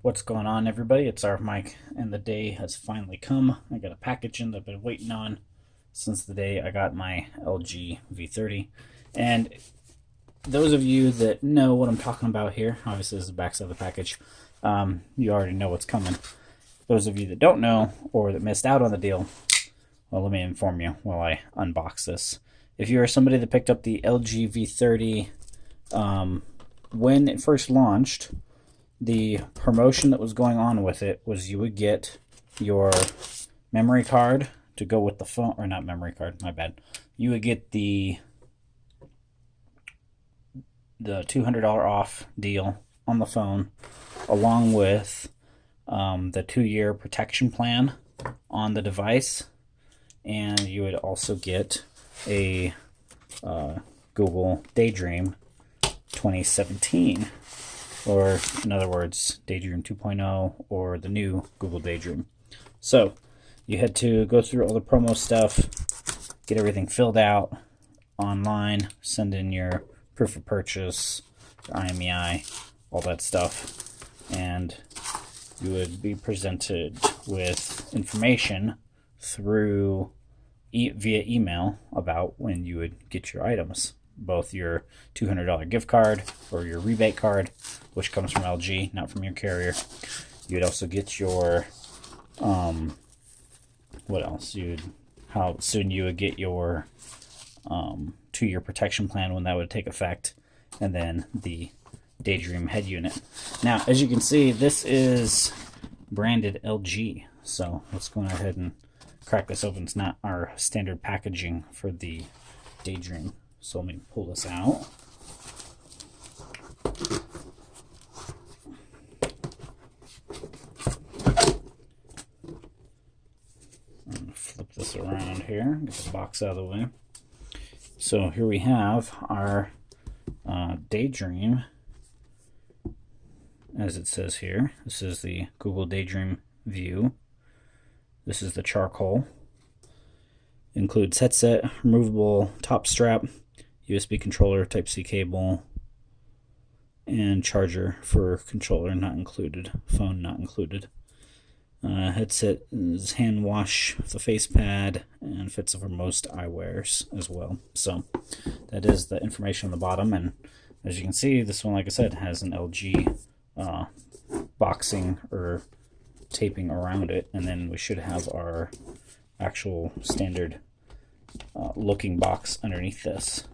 What's going on, everybody? It's our Mike, and the day has finally come. I got a package in that I've been waiting on since the day I got my LG V30. And those of you that know what I'm talking about here, obviously this is the backside of the package, you already know what's coming. Those of you that don't know or that missed out on the deal, well, let me inform you while I unbox this. If you are somebody that picked up the LG V30 when it first launched, the promotion that was going on with it was you would get your memory card to go with the phone, or not memory card, my bad. You would get the $200 off deal on the phone, along with the 2-year protection plan on the device, and you would also get a Google Daydream 2017. Or, in other words, Daydream 2.0 or the new Google Daydream. So, you had to go through all the promo stuff, get everything filled out online, send in your proof of purchase, your IMEI, all that stuff, and you would be presented with information through via email about when you would get your items. Both your $200 gift card or your rebate card, which comes from LG, not from your carrier. You'd also get your, what else? How soon you would get your 2-year protection plan, when that would take effect, and then the Daydream head unit. Now, as you can see, this is branded LG. So let's go ahead and crack this open. It's not our standard packaging for the Daydream. So let me pull this out. I'm going to flip this around here, get the box out of the way. So here we have our Daydream, as it says here. This is the Google Daydream View. This is the charcoal. Includes headset, removable top strap, USB controller, Type-C cable, and charger for controller not included, phone not included. Headset is hand wash with a face pad and fits for most eyewears as well. So that is the information on the bottom, and as you can see, this one, like I said, has an LG boxing or taping around it, and then we should have our actual standard looking box underneath this.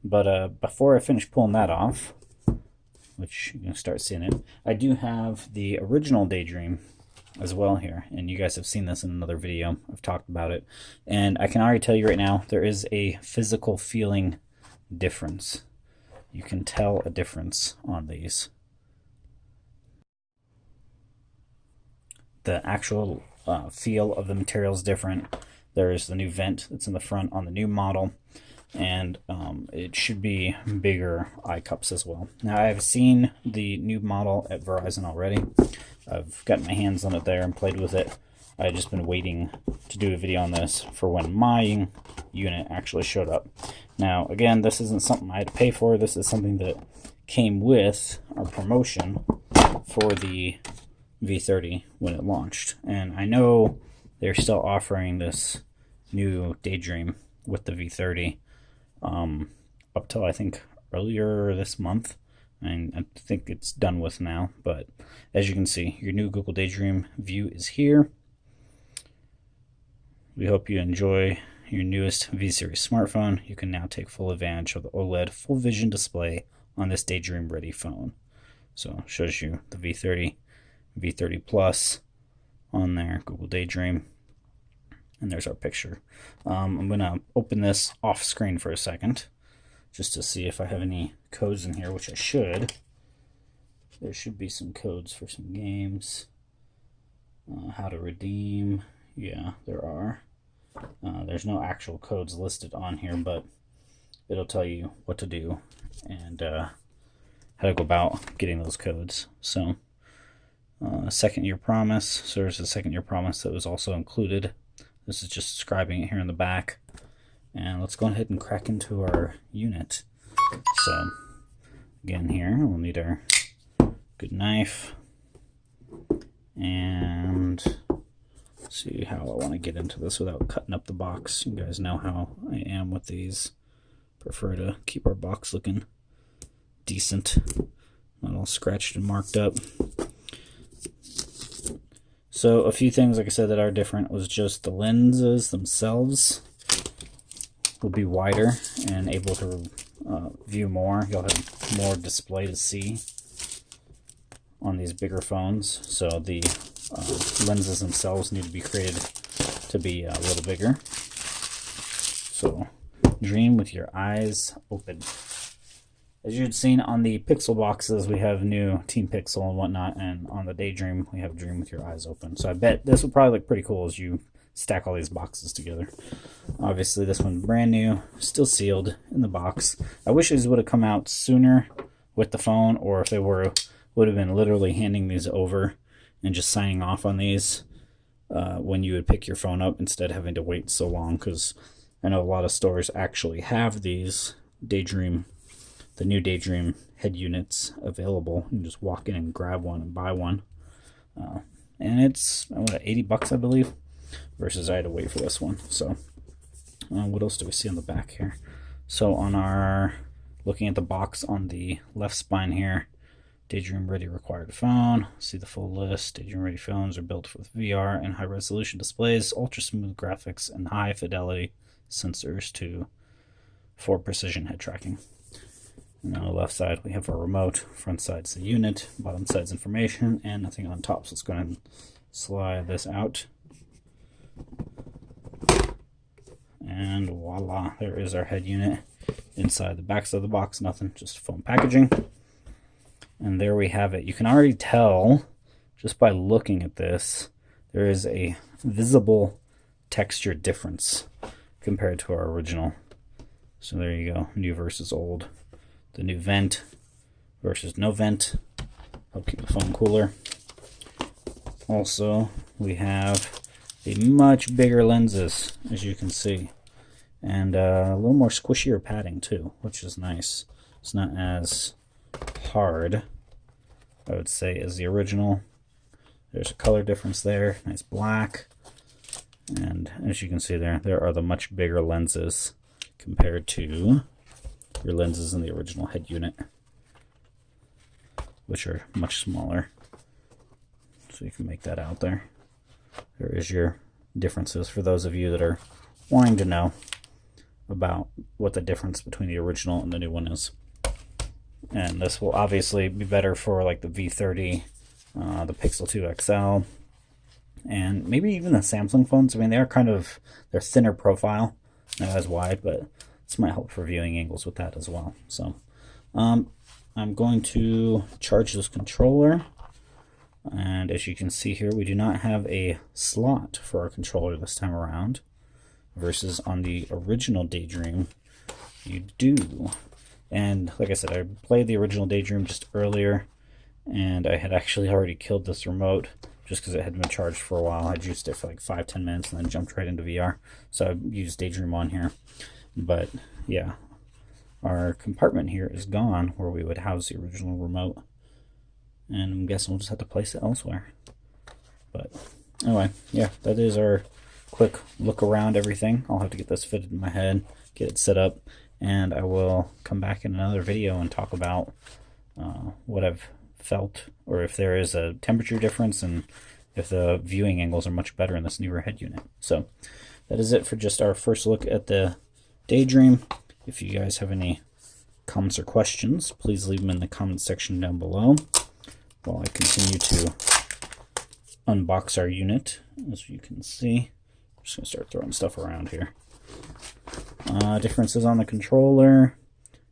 But before I finish pulling that off, which you're going to start seeing it, I do have the original Daydream as well here, and you guys have seen this in another video. I've talked about it, and I can already tell you right now, there is a physical feeling difference. You can tell a difference on these. The actual feel of the material is different. There's the new vent that's in the front on the new model, and it should be bigger eye cups as well. Now, I've seen the new model at Verizon already. I've gotten my hands on it there and played with it. I've just been waiting to do a video on this for when my unit actually showed up. Now, again, this isn't something I had to pay for. This is something that came with our promotion for the V30 when it launched. And I know they're still offering this new Daydream with the V30 up till, I think, earlier this month. And I think it's done with now. But as you can see, your new Google Daydream View is here. We hope you enjoy your newest V-Series smartphone. You can now take full advantage of the OLED full vision display on this Daydream ready phone. So it shows you the V30, V30 Plus on there, Google Daydream, and there's our picture. I'm going to open this off screen for a second just to see if I have any codes in here, which I should. There should be some codes for some games. How to redeem. Yeah, there are. There's no actual codes listed on here, but it'll tell you what to do and how to go about getting those codes. So, second-year promise. So there's a second-year promise that was also included. This is just describing it here in the back. And let's go ahead and crack into our unit. So, again here, we'll need our good knife. And see how I want to get into this without cutting up the box. You guys know how I am with these. Prefer to keep our box looking decent, not all scratched and marked up. So a few things, like I said, that are different was just the lenses themselves will be wider and able to view more. You'll have more display to see on these bigger phones. So the lenses themselves need to be created to be a little bigger. So dream with your eyes open. As you'd seen on the Pixel boxes, we have new Team Pixel and whatnot, and on the Daydream, we have Dream with your eyes open. So I bet this would probably look pretty cool as you stack all these boxes together. Obviously, this one's brand new, still sealed in the box. I wish these would have come out sooner with the phone, or if they would have been literally handing these over and just signing off on these when you would pick your phone up instead of having to wait so long, because I know a lot of stores actually have these Daydream, the new Daydream head units available. You can just walk in and grab one and buy one. And it's, what, 80 bucks, I believe, versus I had to wait for this one. So what else do we see on the back here? So on our, looking at the box on the left spine here, Daydream Ready required phone. See the full list. Daydream Ready phones are built with VR and high resolution displays, ultra smooth graphics, and high fidelity sensors for precision head tracking. And on the left side, we have our remote. Front side's the unit. Bottom side's information, and nothing on top. So let's go ahead and slide this out. And voila, there is our head unit. Inside the back side of the box, nothing, just foam packaging. And there we have it. You can already tell, just by looking at this, there is a visible texture difference compared to our original. So there you go, new versus old. The new vent versus no vent. Help keep the phone cooler. Also, we have the much bigger lenses, as you can see. And a little more squishier padding too, which is nice. It's not as hard, I would say, as the original. There's a color difference there, nice black. And as you can see there are the much bigger lenses compared to your lenses in the original head unit, which are much smaller. So you can make that out there. There is your differences for those of you that are wanting to know about what the difference between the original and the new one is. And this will obviously be better for like the V30, the Pixel 2 XL, and maybe even the Samsung phones. I mean, they're thinner profile, not as wide, but this might help for viewing angles with that as well. So I'm going to charge this controller, and as you can see here, we do not have a slot for our controller this time around, versus on the original Daydream you do. And like I said, I played the original Daydream just earlier, and I had actually already killed this remote just because it had been charged for a while. I'd used it for like 5-10 minutes and then jumped right into VR. So I used Daydream on here. But yeah, our compartment here is gone where we would house the original remote. And I'm guessing we'll just have to place it elsewhere. But anyway, yeah, that is our quick look around everything. I'll have to get this fitted in my head, get it set up, and I will come back in another video and talk about what I've felt, or if there is a temperature difference, and if the viewing angles are much better in this newer head unit. So that is it for just our first look at the Daydream. If you guys have any comments or questions, please leave them in the comment section down below while I continue to unbox our unit. As you can see, I'm just going to start throwing stuff around here. Differences on the controller,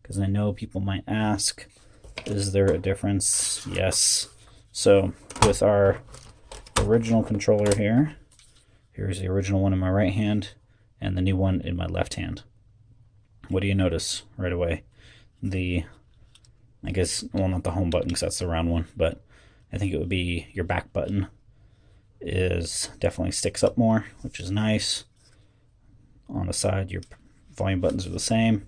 because I know people might ask, is there a difference? Yes. So with our original controller here, here's the original one in my right hand and the new one in my left hand. What do you notice right away? I guess, well, not the home button because that's the round one, but I think it would be your back button is definitely sticks up more, which is nice. On the side, your volume buttons are the same.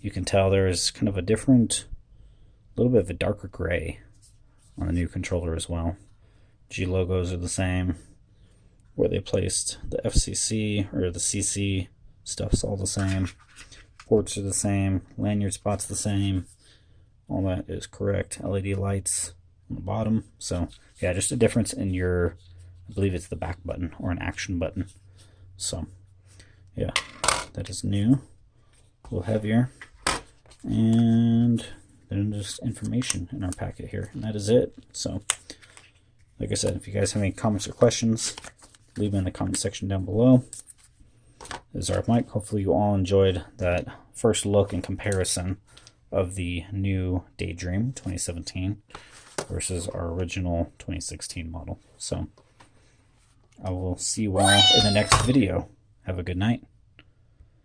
You can tell there's kind of a different, a little bit of a darker gray on the new controller as well. G logos are the same. Where they placed the FCC or the CC stuff's all the same. Ports are the same. Lanyard spot's the same. All that is correct. LED lights on the bottom. So yeah, just a difference in your, I believe it's the back button or an action button. So yeah, that is new. A little heavier. And then just information in our packet here. And that is it. So like I said, if you guys have any comments or questions, leave them in the comment section down below. This is our mic. Hopefully you all enjoyed that first look and comparison of the new Daydream 2017 versus our original 2016 model. So I will see you all in the next video. Have a good night.